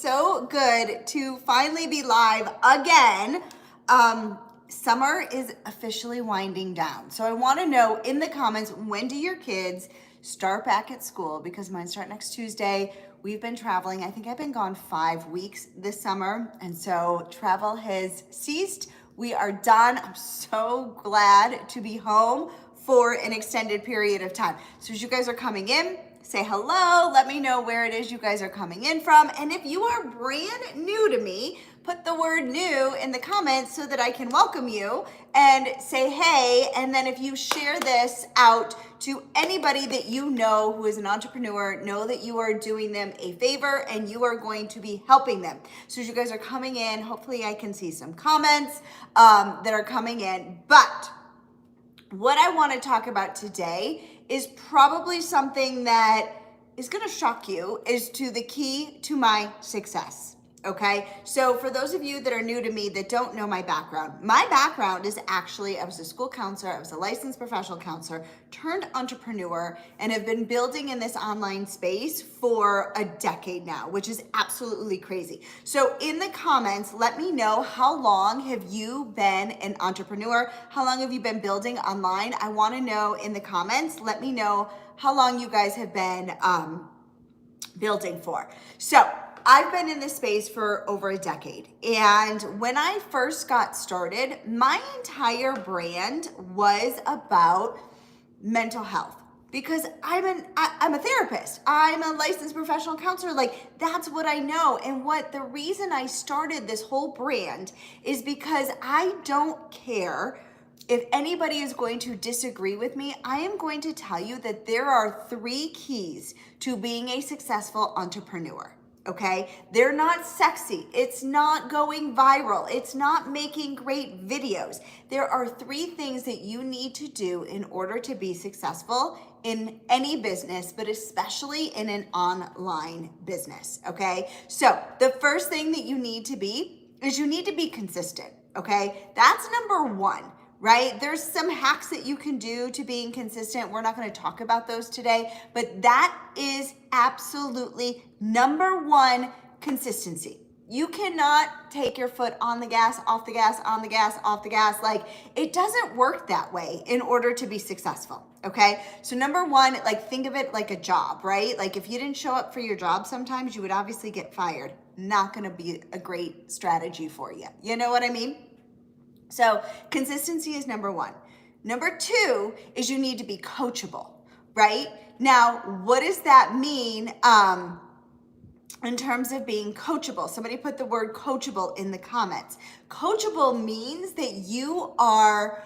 so good to finally be live again. Summer is officially winding down. So I want to know in the comments, when do your kids start back at school? Because mine start next Tuesday. We've been traveling. I think I've been gone 5 weeks this summer. And so travel has ceased. We are done. I'm so glad to be home for an extended period of time. So as you guys are coming in, say hello, let me know where it is you guys are coming in from. And if you are brand new to me, put the word new in the comments so that I can welcome you and say hey. And then if you share this out to anybody that you know who is an entrepreneur, know that you are doing them a favor and you are going to be helping them. So as you guys are coming in, hopefully I can see some comments that are coming in. But what I want to talk about today is probably something that is going to shock you, is to the key to my success. Okay, so for those of you that are new to me that don't know my background is actually, I was a school counselor, I was a licensed professional counselor, turned entrepreneur, and have been building in this online space for a decade now, which is absolutely crazy. So in the comments, let me know, how long have you been an entrepreneur? How long have you been building online? I want to know in the comments. Let me know how long you guys have been building for. So I've been in this space for over a decade. And when I first got started, my entire brand was about mental health, because I'm a therapist. I'm a licensed professional counselor. Like, that's what I know. And the reason I started this whole brand is because I don't care if anybody is going to disagree with me. I am going to tell you that there are 3 keys to being a successful entrepreneur. Okay, they're not sexy. It's not going viral. It's not making great videos. There are 3 things that you need to do in order to be successful in any business, but especially in an online business. Okay, so the first thing that you need to be is you need to be consistent. Okay, that's number 1. Right? There's some hacks that you can do to being consistent. We're not going to talk about those today, but that is absolutely number 1, consistency. You cannot take your foot on the gas, off the gas, on the gas, off the gas. Like, it doesn't work that way in order to be successful. Okay. So number 1, like, think of it like a job, right? Like, if you didn't show up for your job, sometimes you would obviously get fired. Not going to be a great strategy for you. You know what I mean? So consistency is number 1. Number 2 is you need to be coachable, right? Now, what does that mean in terms of being coachable? Somebody put the word coachable in the comments. Coachable means that you are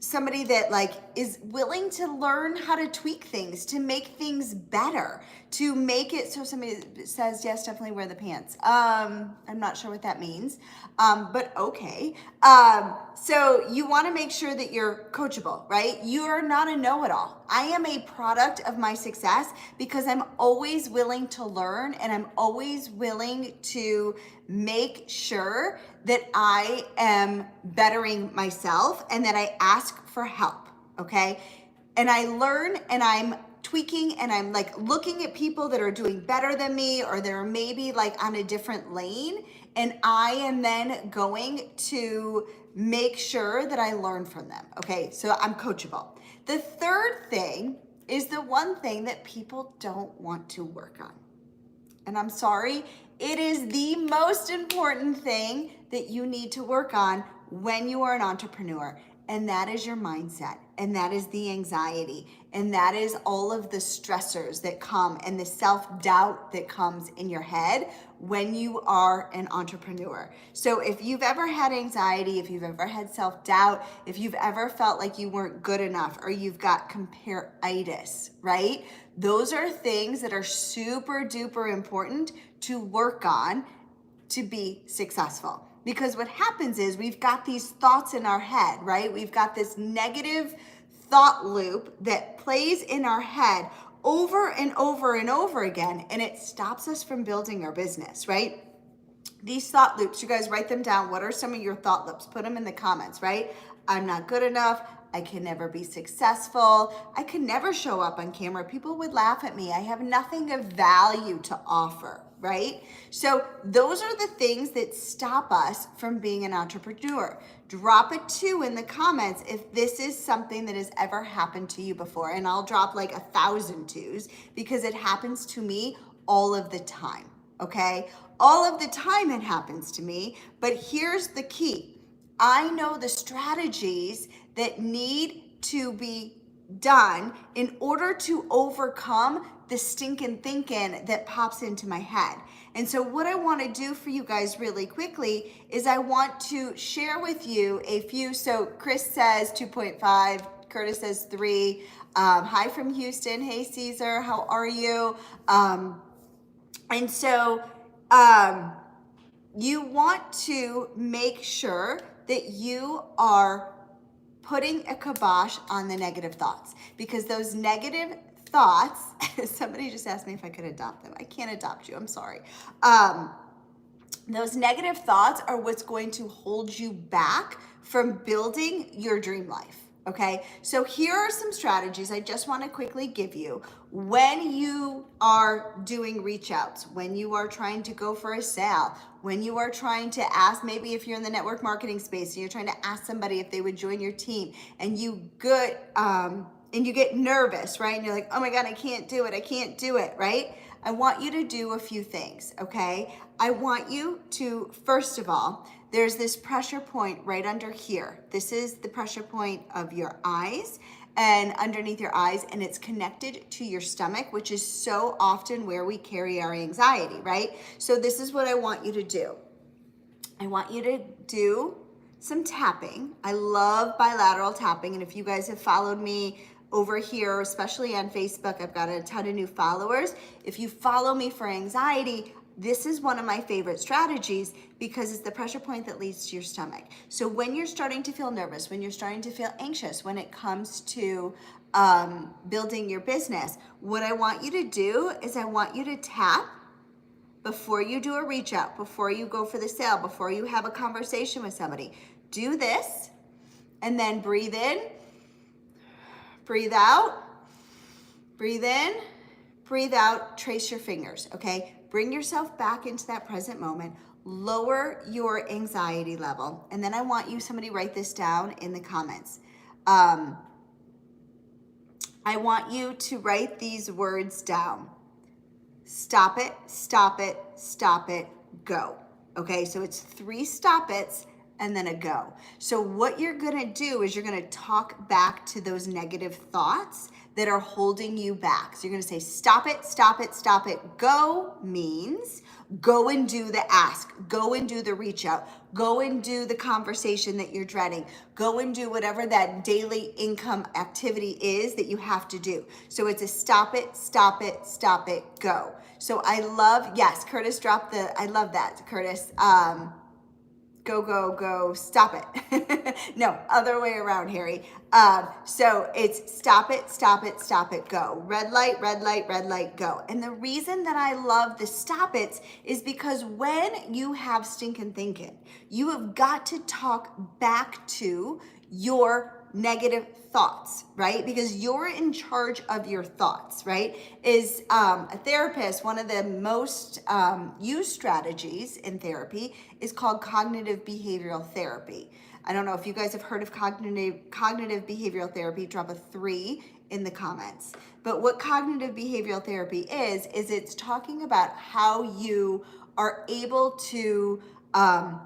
somebody that, like, is willing to learn how to tweak things, to make things better, to make it so somebody says, yes, definitely wear the pants. I'm not sure what that means, but okay. So you want to make sure that you're coachable, right? You are not a know-it-all. I am a product of my success because I'm always willing to learn, and I'm always willing to make sure that I am bettering myself and that I ask for help, okay? And I learn, and I'm tweaking, and I'm, like, looking at people that are doing better than me, or that are maybe, like, on a different lane, and I am then going to make sure that I learn from them, okay? So I'm coachable. The third thing is the one thing that people don't want to work on. And I'm sorry, it is the most important thing that you need to work on when you are an entrepreneur. And that is your mindset. And that is the anxiety. And that is all of the stressors that come, and the self-doubt that comes in your head when you are an entrepreneur. So if you've ever had anxiety, if you've ever had self-doubt, if you've ever felt like you weren't good enough, or you've got compare-itis, right? Those are things that are super duper important to work on to be successful. Because what happens is we've got these thoughts in our head, right? We've got this negative thought loop that plays in our head over and over and over again, and it stops us from building our business, right? These thought loops, you guys write them down. What are some of your thought loops? Put them in the comments, right? I'm not good enough. I can never be successful. I could never show up on camera. People would laugh at me. I have nothing of value to offer, right? So those are the things that stop us from being an entrepreneur. Drop a 2 in the comments if this is something that has ever happened to you before. And I'll drop like 1,000 2s because it happens to me all of the time, okay? All of the time it happens to me, but here's the key. I know the strategies that need to be done in order to overcome the stinking thinking that pops into my head. And so what I want to do for you guys really quickly is I want to share with you a few. So Chris says 2.5, Curtis says 3. Hi from Houston. Hey Caesar, how are you? And so you want to make sure that you are putting a kibosh on the negative thoughts, because those negative thoughts, somebody just asked me if I could adopt them. I can't adopt you, I'm sorry. Those negative thoughts are what's going to hold you back from building your dream life. Okay, so here are some strategies I just want to quickly give you when you are doing reach outs, when you are trying to go for a sale, when you are trying to ask, maybe if you're in the network marketing space and you're trying to ask somebody if they would join your team, and you get nervous, right? And you're like, oh my God, I can't do it, right? I want you to do a few things, okay? I want you to, first of all, there's this pressure point right under here. This is the pressure point of your eyes and underneath your eyes, and it's connected to your stomach, which is so often where we carry our anxiety, right? So this is what I want you to do. I want you to do some tapping. I love bilateral tapping, and if you guys have followed me over here, especially on Facebook, I've got a ton of new followers. If you follow me for anxiety, this is one of my favorite strategies because it's the pressure point that leads to your stomach. So when you're starting to feel nervous, when you're starting to feel anxious, when it comes to building your business, what I want you to do is I want you to tap before you do a reach out, before you go for the sale, before you have a conversation with somebody. Do this and then breathe in, breathe out, breathe in, breathe out, trace your fingers, okay? Bring yourself back into that present moment, lower your anxiety level, and then I want you, somebody write this down in the comments. I want you to write these words down. Stop it, stop it, stop it, go. Okay, so it's 3 stop it's and then a go. So what you're gonna do is you're gonna talk back to those negative thoughts that are holding you back. So you're gonna say, stop it, stop it, stop it. Go means go and do the ask, go and do the reach out, go and do the conversation that you're dreading, go and do whatever that daily income activity is that you have to do. So it's a stop it, stop it, stop it, go. So I love, yes, Curtis dropped I love that, Curtis. Go, go, go, stop it. No, other way around, Harry. So it's stop it, stop it, stop it, go. Red light, red light, red light, go. And the reason that I love the stop it's is because when you have stinking thinking, you have got to talk back to your negative thoughts, right? Because you're in charge of your thoughts, right? Is a therapist, one of the most used strategies in therapy is called cognitive behavioral therapy. I don't know if you guys have heard of cognitive behavioral therapy, drop a 3 in the comments. But what cognitive behavioral therapy is it's talking about how you are able to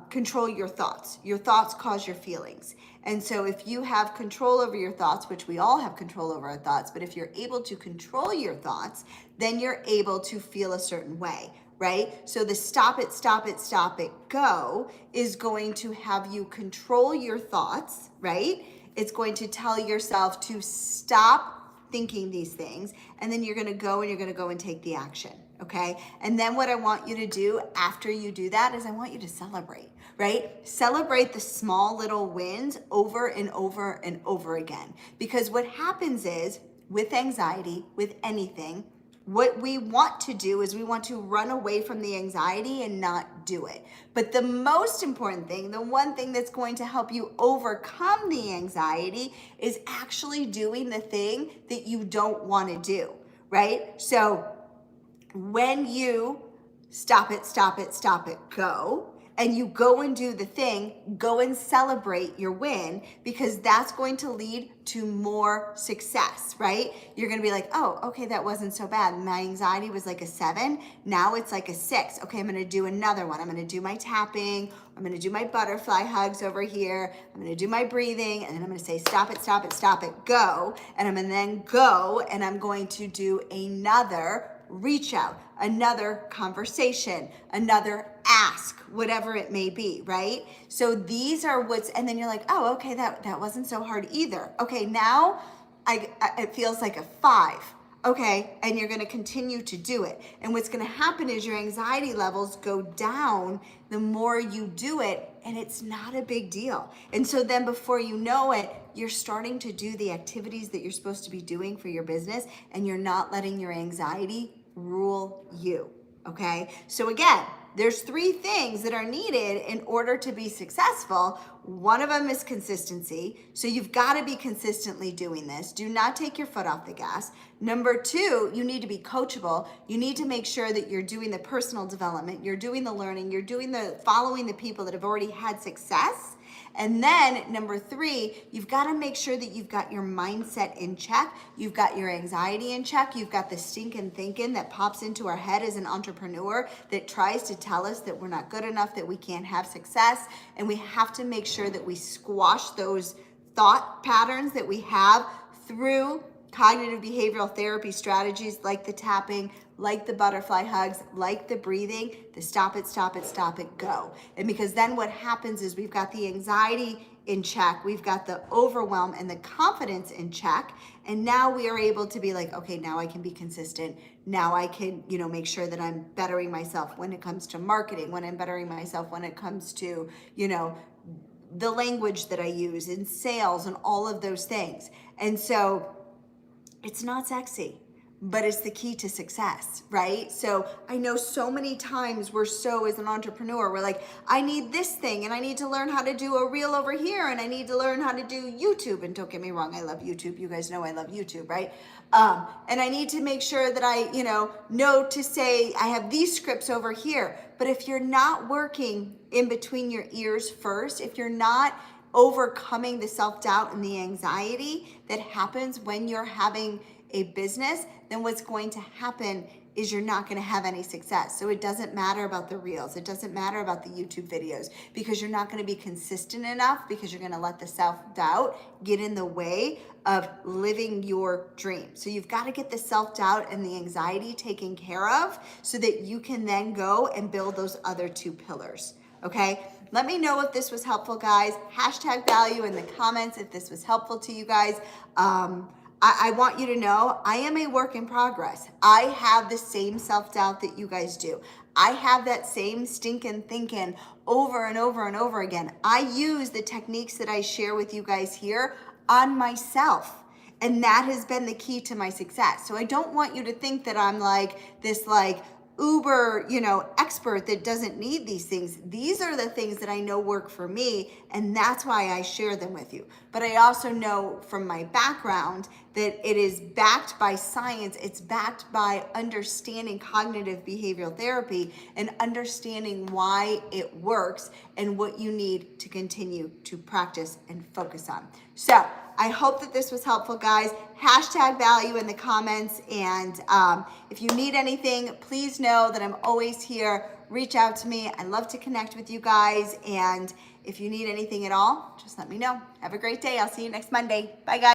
control your thoughts. Your thoughts cause your feelings. And so if you have control over your thoughts, which we all have control over our thoughts, but if you're able to control your thoughts, then you're able to feel a certain way, right? So the stop it, stop it, stop it, go is going to have you control your thoughts, right? It's going to tell yourself to stop thinking these things, and then you're gonna go and take the action. Okay, and then what I want you to do after you do that is I want you to celebrate, right? Celebrate the small little wins over and over and over again. Because what happens is with anxiety, with anything, What we want to do is we want to run away from the anxiety and not do it. But the most important thing, the one thing that's going to help you overcome the anxiety is actually doing the thing that you don't want to do, right? So when you stop it, go, and you go and do the thing, go and celebrate your win, because that's going to lead to more success, right? You're gonna be like, oh, okay, that wasn't so bad. My anxiety was like a 7, now it's like a 6. Okay, I'm gonna do another one. I'm gonna do my tapping, I'm gonna do my butterfly hugs over here, I'm gonna do my breathing, and then I'm gonna say, stop it, go, and I'm gonna then go, and I'm going to do another reach out, another conversation, another ask, whatever it may be, right? So these are and then you're like, oh, okay, that wasn't so hard either. Okay, now it feels like a 5. Okay, and you're gonna continue to do it. And what's gonna happen is your anxiety levels go down the more you do it, and it's not a big deal. And so then before you know it, you're starting to do the activities that you're supposed to be doing for your business, and you're not letting your anxiety rule you, okay? So again, there's 3 things that are needed in order to be successful. One of them is consistency. So you've got to be consistently doing this. Do not take your foot off the gas. Number 2, you need to be coachable. You need to make sure that you're doing the personal development, you're doing the learning, you're doing the following the people that have already had success. And then number 3, you've got to make sure that you've got your mindset in check. You've got your anxiety in check. You've got the stinking thinking that pops into our head as an entrepreneur that tries to tell us that we're not good enough, that we can't have success. And we have to make sure that we squash those thought patterns that we have through cognitive behavioral therapy strategies like the tapping, like the butterfly hugs, like the breathing, the stop it, go. And because then what happens is we've got the anxiety in check, we've got the overwhelm and the confidence in check, and now we are able to be like, okay, now I can be consistent. Now I can, make sure that I'm bettering myself when it comes to marketing, when I'm bettering myself when it comes to, the language that I use in sales and all of those things. And so it's not sexy, but it's the key to success, right? So I know so many times as an entrepreneur, we're like, I need this thing, and I need to learn how to do a reel over here, and I need to learn how to do YouTube. And don't get me wrong, I love YouTube. You guys know I love YouTube, right? And I need to make sure that I, know to say I have these scripts over here. But if you're not working in between your ears first, if you're not overcoming the self-doubt and the anxiety that happens when you're having a business, then what's going to happen is you're not going to have any success. So it doesn't matter about the reels. It doesn't matter about the YouTube videos, because you're not going to be consistent enough, because you're going to let the self-doubt get in the way of living your dream. So you've got to get the self-doubt and the anxiety taken care of so that you can then go and build those other 2 pillars. Okay? Let me know if this was helpful, guys. #value in the comments if this was helpful to you guys. I want you to know I am a work in progress. I have the same self-doubt that you guys do. I have that same stinking thinking over and over and over again. I use the techniques that I share with you guys here on myself. And that has been the key to my success. So I don't want you to think that I'm like this uber, expert that doesn't need these things. These are the things that I know work for me, and that's why I share them with you. But I also know from my background that it is backed by science. It's backed by understanding cognitive behavioral therapy and understanding why it works and what you need to continue to practice and focus on. So I hope that this was helpful, guys. #value in the comments. And if you need anything, please know that I'm always here. Reach out to me. I love to connect with you guys. And if you need anything at all, just let me know. Have a great day. I'll see you next Monday. Bye, guys.